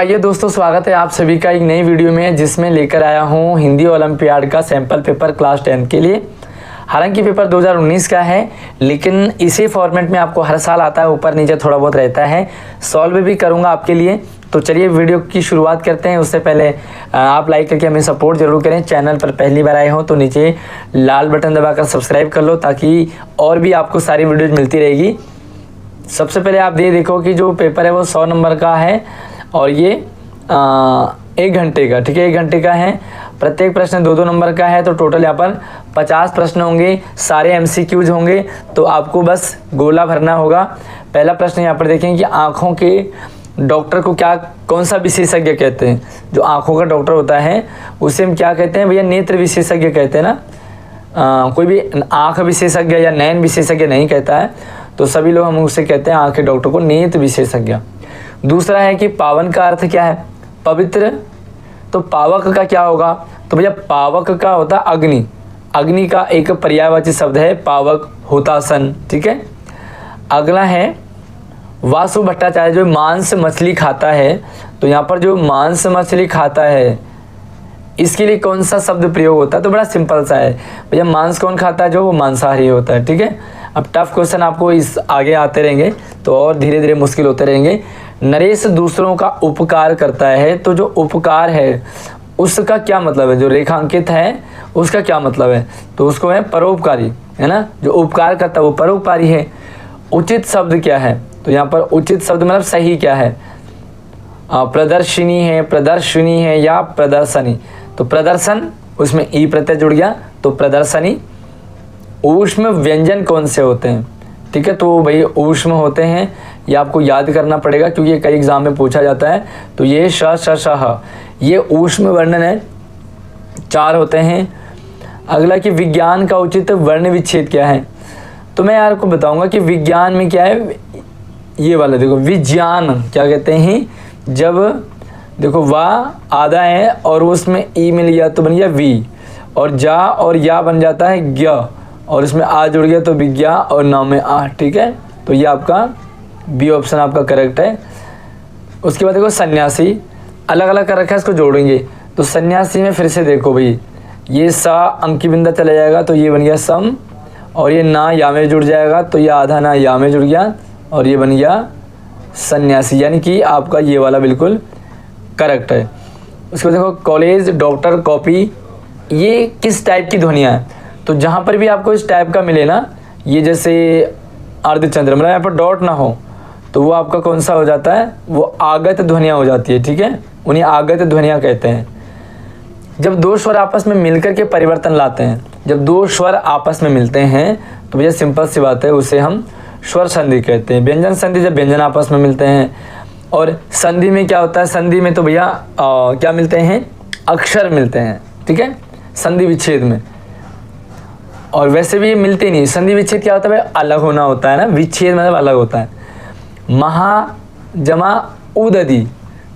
आइए दोस्तों, स्वागत है आप सभी का एक नई वीडियो में, जिसमें लेकर आया हूँ हिंदी ओलंपियाड का सैंपल पेपर क्लास 10 के लिए। हालांकि पेपर 2019 का है, लेकिन इसी फॉर्मेट में आपको हर साल आता है, ऊपर नीचे थोड़ा बहुत रहता है। सॉल्व भी करूँगा आपके लिए। तो चलिए वीडियो की शुरुआत करते हैं। उससे पहले आप लाइक करके हमें सपोर्ट जरूर करें। चैनल पर पहली बार आए हो तो नीचे लाल बटन दबाकर सब्सक्राइब कर लो, ताकि और भी आपको सारी वीडियोज़ मिलती रहेगी। सबसे पहले आप ये देखो कि जो पेपर है वो 100 नंबर का है और ये 1 घंटे का, ठीक है, 1 घंटे का है। प्रत्येक प्रश्न 2-2 नंबर का है, तो टोटल यहाँ पर 50 प्रश्न होंगे, सारे MCQs होंगे। तो आपको बस गोला भरना होगा। पहला प्रश्न यहाँ पर देखें कि आँखों के डॉक्टर को कौन सा विशेषज्ञ कहते हैं। जो आँखों का डॉक्टर होता है उसे हम क्या कहते हैं भैया? नेत्र विशेषज्ञ कहते हैं ना। कोई भी आँख विशेषज्ञ या नयन विशेषज्ञ नहीं कहता है, तो सभी लोग हम उसे कहते हैं आँख के डॉक्टर को नेत्र विशेषज्ञ। दूसरा है कि पावन का अर्थ क्या है? पवित्र। तो पावक का क्या होगा? तो भैया पावक का होता है अग्नि। अग्नि का एक पर्यायवाची शब्द है पावक, हुतासन, ठीक है। अगला है वासु भट्टाचार्य, जो मांस मछली खाता है। तो यहाँ पर जो मांस मछली खाता है इसके लिए कौन सा शब्द प्रयोग होता है? तो बड़ा सिंपल सा है भैया, मांस कौन खाता है? जो वो मांसाहारी होता है, ठीक है। अब टफ क्वेश्चन आपको इस आगे आते रहेंगे तो और धीरे धीरे मुश्किल होते रहेंगे। नरेश दूसरों का उपकार करता है, तो जो उपकार है उसका क्या मतलब है? जो रेखांकित है उसका क्या मतलब है? तो उसको है परोपकारी, है ना। जो उपकार करता है वो परोपकारी है। उचित शब्द क्या है? तो यहाँ पर उचित शब्द मतलब सही क्या है? प्रदर्शिनी है, प्रदर्शनी है या प्रदर्शनी। तो प्रदर्शन, उसमें ई प्रत्यय जुड़ गया तो प्रदर्शनी। ऊष्म व्यंजन कौन से होते हैं? ठीक है, तो भाई ऊष्म होते हैं, ये आपको याद करना पड़ेगा क्योंकि ये कई एग्जाम में पूछा जाता है। तो ये श श श ह, ये ऊष्म वर्णन है, 4 होते हैं। अगला कि विज्ञान का उचित वर्ण विच्छेद क्या है? तो मैं आपको बताऊंगा कि विज्ञान में क्या है। ये वाला देखो, विज्ञान क्या कहते हैं? जब देखो वाह आधा है और उसमें ई मिल गया तो बन गया वी, और जा और या बन जाता है ज्ञ, और इसमें आ जुड़ गया तो विज्ञा, और नाम में आ, ठीक है। तो ये आपका बी ऑप्शन आपका करेक्ट है। उसके बाद देखो सन्यासी, अलग अलग कर रखा है, इसको जोड़ेंगे। तो सन्यासी में फिर से देखो भाई, ये सा अंकी बिंदा चला जाएगा तो ये बन गया सम, और ये ना या में जुड़ जाएगा तो ये आधा ना या में जुड़ गया और ये बन गया सन्यासी, यानी कि आपका ये वाला बिल्कुल करेक्ट है। उसके बाद देखो कॉलेज, डॉक्टर, कॉपी, ये किस टाइप की ध्वनियाँ हैं? तो जहाँ पर भी आपको इस टाइप का मिले ना, ये जैसे अर्धचंद्र, मतलब यहाँ पर डॉट ना हो, तो वो आपका कौन सा हो जाता है? वो आगत ध्वनियाँ हो जाती है, ठीक है। उन्हें आगत ध्वनियाँ कहते हैं। जब 2 स्वर आपस में मिलकर के परिवर्तन लाते हैं, जब 2 स्वर आपस में मिलते हैं तो भैया सिंपल सी बात है, उसे हम स्वर संधि कहते हैं। व्यंजन संधि, जब व्यंजन आपस में मिलते हैं। और संधि में क्या होता है? संधि में तो भैया क्या मिलते हैं? अक्षर मिलते हैं, ठीक है, संधि विच्छेद में। और वैसे भी ये मिलते नहीं। संधि विच्छेद क्या होता है भाई? अलग होना होता है ना, विच्छेद मतलब अलग होता है। महा जमा उददी,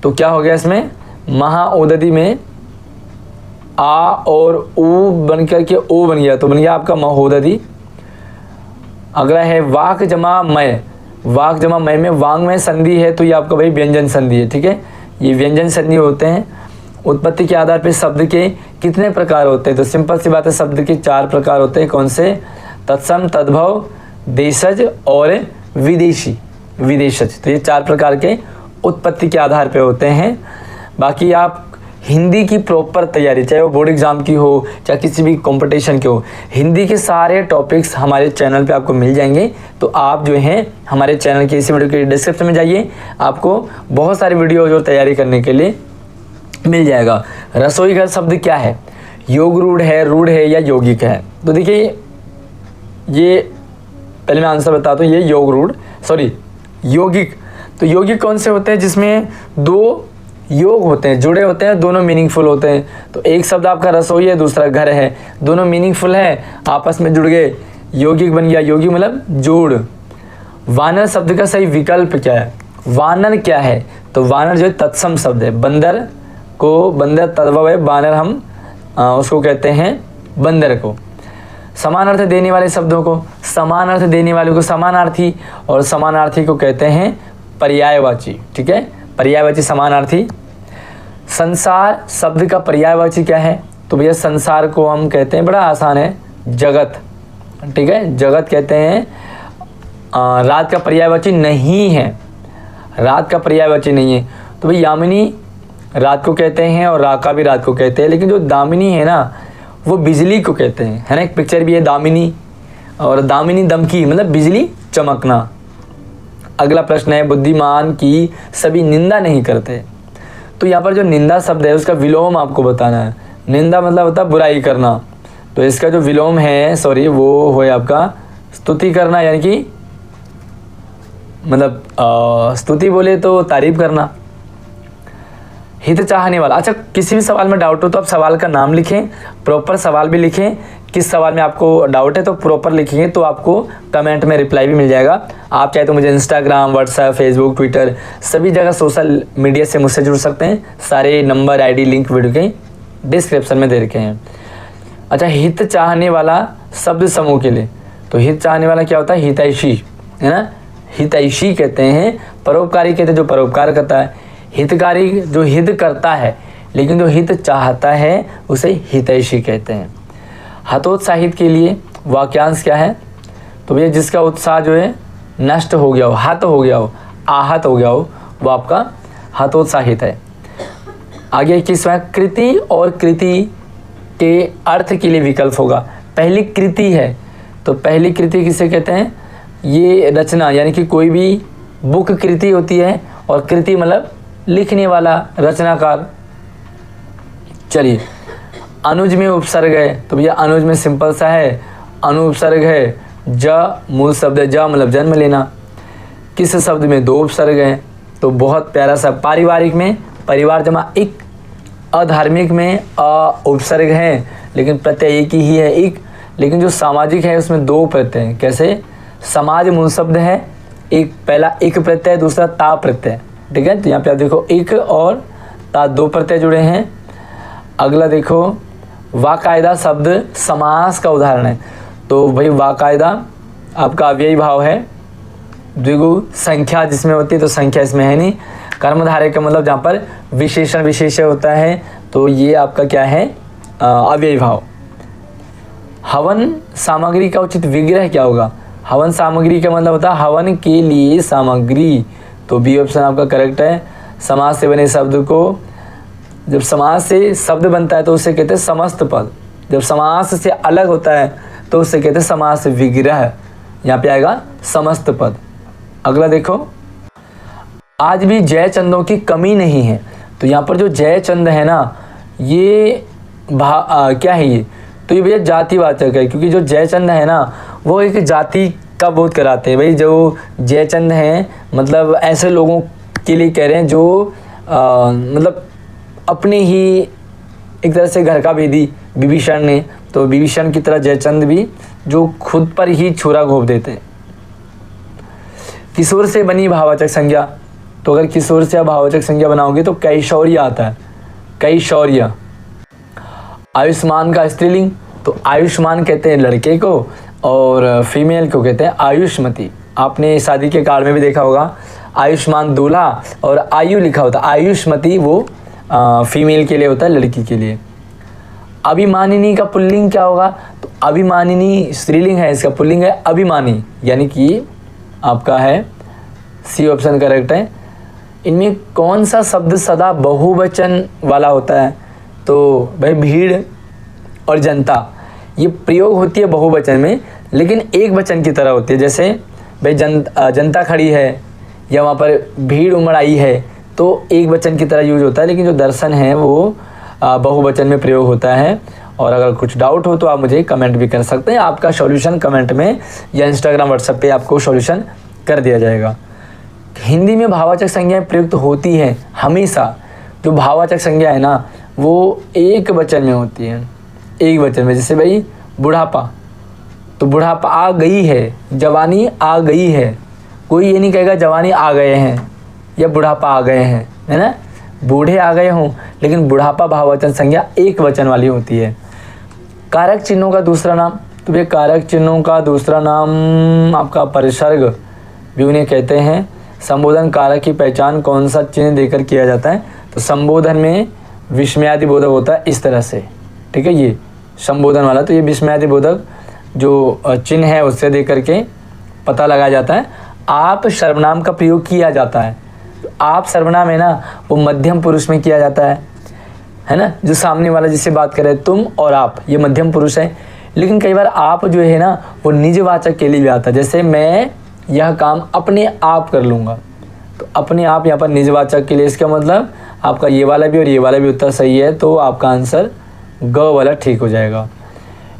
तो क्या हो गया इसमें? महा उददी में आ और ऊ बन करके ओ बन गया, तो बन गया आपका महोदधी। अगला है वाक जमा मय, वाक जमा मय में वांग में संधि है, तो ये आपका भाई व्यंजन संधि है, ठीक है। ये व्यंजन संधि होते हैं। उत्पत्ति के आधार पर शब्द के कितने प्रकार होते हैं? तो सिंपल सी बात है, शब्द के 4 प्रकार होते हैं। कौन से? तत्सम, तद्भव, देशज और विदेशी, विदेशज। तो ये 4 प्रकार के उत्पत्ति के आधार पे होते हैं। बाकी आप हिंदी की प्रॉपर तैयारी, चाहे वो बोर्ड एग्जाम की हो चाहे किसी भी कंपटीशन की हो, हिंदी के सारे टॉपिक्स हमारे चैनल पे आपको मिल जाएंगे। तो आप जो हैं हमारे चैनल के इसी वीडियो के डिस्क्रिप्शन में जाइए, आपको बहुत सारी वीडियो जो तैयारी करने के लिए मिल जाएगा। रसोई घर शब्द क्या है? योग रूढ़ है, रूढ़ है या यौगिक है? तो देखिए, ये पहले मैं आंसर बताता हूँ। ये योग रूढ़, सॉरी यौगिक। तो यौगिक कौन से होते हैं? जिसमें 2 योग होते हैं, जुड़े होते हैं, दोनों मीनिंगफुल होते हैं। तो एक शब्द आपका रसोई है, दूसरा घर है, दोनों मीनिंगफुल है, आपस में जुड़ गए, यौगिक बन गया। यौगिक मतलब जोड़। वानर शब्द का सही विकल्प क्या है? वानर क्या है? तो वानर जो है तत्सम शब्द है। बंदर को, बंदर तद्भव है, वानर हम उसको कहते हैं बंदर को। समान अर्थ देने वाले शब्दों को, समान अर्थ देने वाले को समानार्थी, और समानार्थी को कहते हैं पर्यायवाची, ठीक है। पर्यायवाची समानार्थी। संसार शब्द का पर्यायवाची क्या है? तो भैया संसार को हम कहते हैं, बड़ा आसान है, जगत। ठीक है, जगत कहते हैं। रात का पर्यायवाची नहीं है, रात का पर्यायवाची नहीं है। तो भाई यामिनी रात को कहते हैं और राका भी रात को कहते हैं, लेकिन जो दामिनी है ना वो बिजली को कहते हैं, है ना। एक पिक्चर भी है दामिनी, और दामिनी दमकी मतलब बिजली चमकना। अगला प्रश्न है, बुद्धिमान की सभी निंदा नहीं करते। तो यहाँ पर जो निंदा शब्द है उसका विलोम आपको बताना है। निंदा मतलब होता है बुराई करना, तो इसका जो विलोम है वो है आपका स्तुति करना, यानी कि मतलब स्तुति बोले तो तारीफ करना। हित चाहने वाला, अच्छा किसी भी सवाल में डाउट हो तो आप सवाल का नाम लिखें, प्रॉपर सवाल भी लिखें। किस सवाल में आपको डाउट है तो प्रॉपर लिखेंगे तो आपको कमेंट में रिप्लाई भी मिल जाएगा। आप चाहे तो मुझे इंस्टाग्राम, व्हाट्सएप, फेसबुक, ट्विटर सभी जगह सोशल मीडिया से मुझसे जुड़ सकते हैं। सारे नंबर, आईडी, लिंक वीडियो के डिस्क्रिप्शन में दे रखे हैं। अच्छा, हित चाहने वाला शब्द समूह के लिए, तो हित चाहने वाला क्या होता है? हितैषी, है ना। हितैषी कहते हैं, परोपकारी कहते हैं जो परोपकार करता है, हितकारी जो हित करता है, लेकिन जो हित चाहता है उसे हितैषी कहते हैं। हतोत्साहित के लिए वाक्यांश क्या है? तो भैया जिसका उत्साह जो है नष्ट हो गया हो, हत हो गया हो, आहत हो गया हो, वो आपका हतोत्साहित है। आगे 21वां, कृति और कृति के अर्थ के लिए विकल्प होगा। पहली कृति है, तो पहली कृति किसे कहते हैं? ये रचना, यानी कि कोई भी बुक कृति होती है, और कृति मतलब लिखने वाला, रचनाकार। चलिए, अनुज में उपसर्ग है, तो भैया अनुज में सिंपल सा है, अनुपसर्ग है। ज मूल शब्द है, ज मतलब जन्म लेना। किस शब्द में 2 उपसर्ग हैं, तो बहुत प्यारा सा। पारिवारिक में परिवार जमा एक, अधार्मिक में अ उपसर्ग है, लेकिन प्रत्यय एक ही है, एक। लेकिन जो सामाजिक है उसमें 2 प्रत्यय हैं। कैसे? समाज मूल शब्द है, एक पहला एक प्रत्यय, दूसरा ता प्रत्यय। ठीक है, तो यहाँ पे आप देखो एक और ता 2 प्रत्यय जुड़े हैं। अगला देखो, वाकायदा शब्द समास का उदाहरण है। तो भाई वाकायदा आपका अव्ययी भाव है, द्विगु संख्या जिसमें होती है, तो संख्या इसमें है नहीं। कर्मधारय का मतलब जहाँ पर विशेषण विशेष्य होता है, तो ये आपका क्या है? अव्ययी भाव। हवन सामग्री का उचित विग्रह क्या होगा? हवन सामग्री का मतलब होता है हवन के लिए सामग्री, तो बी ऑप्शन आपका करेक्ट है। समास से बने शब्द को, जब समास से शब्द बनता है तो उसे कहते हैं समस्त पद, जब समास से अलग होता है तो उसे कहते हैं समास विग्रह। यहाँ पे आएगा समस्त पद। अगला देखो, आज भी जय चंदों की कमी नहीं है। तो यहाँ पर जो जय चंद है ना, ये क्या है ये? तो ये भैया जातिवाचक है, क्योंकि जो जयचंद है ना वो एक जाति का बोध कराते हैं। भाई जो जयचंद हैं मतलब ऐसे लोगों के लिए कह रहे हैं जो मतलब अपने ही एक तरह से घर का भेदी विभीषण ने, तो विभीषण की तरह जयचंद भी जो खुद पर ही छुरा घोंप देते हैं। किशोर से बनी भाववाचक संज्ञा, तो अगर किशोर से आप भाववाचक संज्ञा बनाओगे तो कैशौर्य आता है, कैशौर्य। आयुष्मान का स्त्रीलिंग, तो आयुष्मान कहते हैं लड़के को, और फीमेल को कहते हैं आयुष्मती। आपने शादी के कार्ड में भी देखा होगा आयुष्मान दूल्हा और आयु लिखा होता है, आयुष्मती वो फीमेल के लिए होता है, लड़की के लिए। अभिमानिनी का पुल्लिंग क्या होगा? तो अभिमानिनी स्त्रीलिंग है, इसका पुल्लिंग है अभिमानी, यानी कि आपका है सी ऑप्शन करेक्ट है। इनमें कौन सा शब्द सदा बहुवचन वाला होता है? तो भाई भीड़ और जनता, ये प्रयोग होती है बहुवचन में, लेकिन एक वचन की तरह होती है। जैसे भाई जनता खड़ी है या वहाँ पर भीड़ उमड़ आई है, तो एक वचन की तरह यूज होता है, लेकिन जो दर्शन है वो बहुवचन में प्रयोग होता है। और अगर कुछ डाउट हो तो आप मुझे कमेंट भी कर सकते हैं, आपका सॉल्यूशन कमेंट में या इंस्टाग्राम, व्हाट्सएप पे आपको सॉल्यूशन कर दिया जाएगा। हिंदी में भाववाचक संज्ञाएं प्रयुक्त होती हैं हमेशा। जो भाववाचक संज्ञा है ना वो एक वचन में होती है, एक वचन में। जैसे भाई बुढ़ापा, तो बुढ़ापा आ गई है, जवानी आ गई है। कोई ये नहीं कहेगा जवानी आ गए हैं या बुढ़ापा आ गए हैं, है ना। बूढ़े आ गए हों, लेकिन बुढ़ापा भाववचन संज्ञा एक वचन वाली होती है। कारक चिन्हों का दूसरा नाम, तो भैया कारक चिन्हों का दूसरा नाम आपका परिसर्ग भी उन्हें कहते हैं। संबोधन कारक की पहचान कौन सा चिन्ह देकर किया जाता है? तो संबोधन में विस्मयादिबोधक होता है इस तरह से, ठीक है, ये संबोधन वाला, तो ये विस्मयादिबोधक जो चिन्ह है उससे देकर के पता लगाया जाता है। आप सर्वनाम का प्रयोग किया जाता है, तो आप सर्वनाम है ना वो मध्यम पुरुष में किया जाता है ना, जो सामने वाला जिससे बात करे तुम और आप, ये मध्यम पुरुष है। लेकिन कई बार आप जो है ना वो निजवाचक के लिए भी आता है, जैसे मैं यह काम अपने आप कर लूँगा, तो अपने आप यहाँ पर निजवाचक के लिए, इसका मतलब आपका ये वाला भी और ये वाला भी उत्तर सही है, तो आपका आंसर ग वाला ठीक हो जाएगा।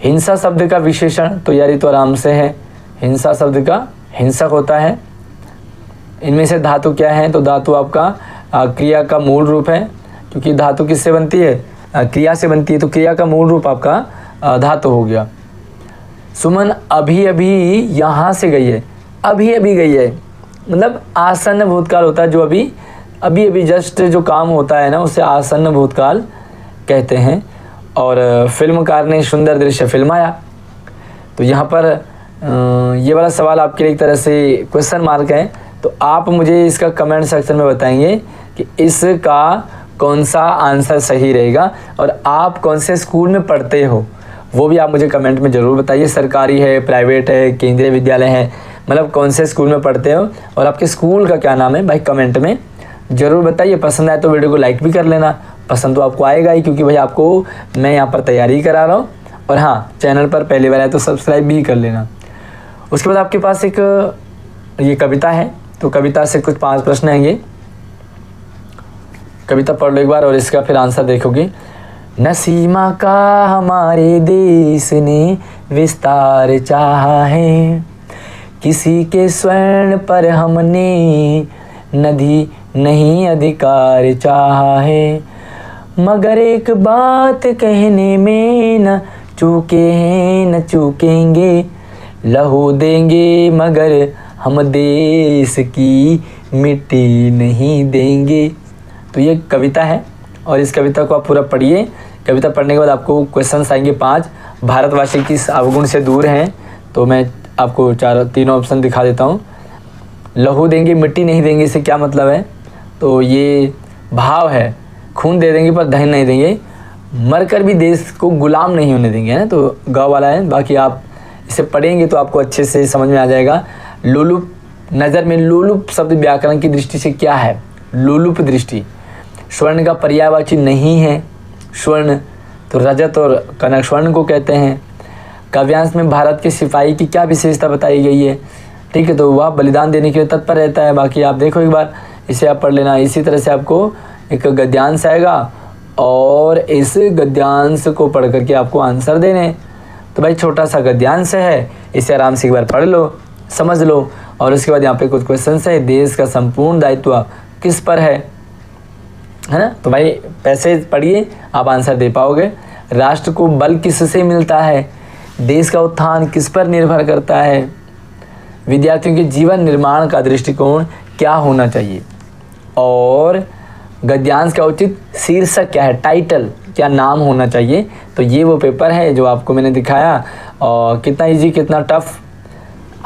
हिंसा शब्द का विशेषण, तो यार ये तो आराम से है, हिंसा शब्द का हिंसक होता है। इनमें से धातु क्या है? तो धातु आपका क्रिया का मूल रूप है, क्योंकि धातु किससे बनती है? क्रिया से बनती है, तो क्रिया का मूल रूप आपका धातु हो गया। सुमन अभी अभी यहाँ से गई है, अभी अभी गई है मतलब आसन्न भूतकाल होता है, जो अभी अभी अभी जस्ट जो काम होता है ना उसे आसन्न भूतकाल कहते हैं। और फिल्मकार ने सुंदर दृश्य फिल्माया, तो यहाँ पर ये वाला सवाल आपके लिए एक तरह से क्वेश्चन मार्क है, तो आप मुझे इसका कमेंट सेक्शन में बताएंगे कि इसका कौन सा आंसर सही रहेगा और आप कौन से स्कूल में पढ़ते हो वो भी आप मुझे कमेंट में ज़रूर बताइए। सरकारी है, प्राइवेट है, केंद्रीय विद्यालय है, मतलब कौन से स्कूल में पढ़ते हो और आपके स्कूल का क्या नाम है भाई, कमेंट में ज़रूर बताइए। पसंद आए तो वीडियो को लाइक भी कर लेना, पसंद तो आपको आएगा ही, क्योंकि भाई आपको मैं यहाँ पर तैयारी करा रहा हूँ। और हाँ, चैनल पर पहली बार आए तो सब्सक्राइब भी कर लेना। उसके बाद आपके पास एक ये कविता है, तो कविता से कुछ 5 प्रश्न हैं, ये कविता पढ़ लो एक बार और इसका फिर आंसर देखोगे। न सीमा का हमारे देश ने विस्तार चाहा है, किसी के स्वर्ण पर हमने नदी नहीं अधिकार चाहा है, मगर एक बात कहने में न चूके हैं न चूकेंगे, लहू देंगे मगर हम देश की मिट्टी नहीं देंगे। तो ये कविता है और इस कविता को आप पूरा पढ़िए। कविता पढ़ने के बाद आपको क्वेश्चंस आएंगे 5। भारतवासी किस अवगुण से दूर हैं, तो मैं आपको 3 ऑप्शन दिखा देता हूँ। लहू देंगे मिट्टी नहीं देंगे, इससे क्या मतलब है? तो ये भाव है, खून दे देंगे पर दहन नहीं देंगे, मरकर भी देश को गुलाम नहीं होने देंगे, है ना, तो ग वाला है। बाकी आप इसे पढ़ेंगे तो आपको अच्छे से समझ में आ जाएगा। लोलुप, नज़र में लोलुप शब्द व्याकरण की दृष्टि से क्या है? लोलुप दृष्टि, स्वर्ण का पर्यायवाची नहीं है, स्वर्ण तो रजत और कनक स्वर्ण को कहते हैं। काव्यांश में भारत के सिपाही की क्या विशेषता बताई गई है? ठीक है, तो वह बलिदान देने के लिए तत्पर रहता है। बाकी आप देखो एक बार, इसे आप पढ़ लेना। इसी तरह से आपको एक गद्यांश आएगा और इस गद्यांश को पढ़ करके आपको आंसर देने। तो भाई छोटा सा गद्यांश है, इसे आराम से एक बार पढ़ लो, समझ लो। और उसके बाद यहाँ पे कुछ क्वेश्चन है। देश का संपूर्ण दायित्व किस पर है ना? तो भाई पैसे पढ़िए, आप आंसर दे पाओगे। राष्ट्र को बल किससे मिलता है? देश का उत्थान किस पर निर्भर करता है? विद्यार्थियों के जीवन निर्माण का दृष्टिकोण क्या होना चाहिए? और गद्यांश का उचित शीर्षक क्या है, टाइटल क्या नाम होना चाहिए? तो ये वो पेपर है जो आपको मैंने दिखाया। और कितना इजी कितना टफ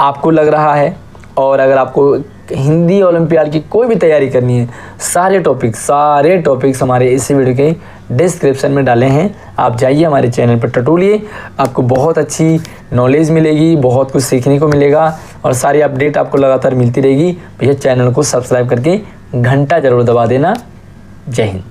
आपको लग रहा है। और अगर आपको हिंदी ओलंपियाड की कोई भी तैयारी करनी है, सारे टॉपिक्स हमारे इसी वीडियो के डिस्क्रिप्शन में डाले हैं। आप जाइए हमारे चैनल पर टटोलिए, आपको बहुत अच्छी नॉलेज मिलेगी, बहुत कुछ सीखने को मिलेगा और सारी अपडेट आपको लगातार मिलती रहेगी। भैया चैनल को सब्सक्राइब करके घंटा ज़रूर दबा देना। जय हिंद।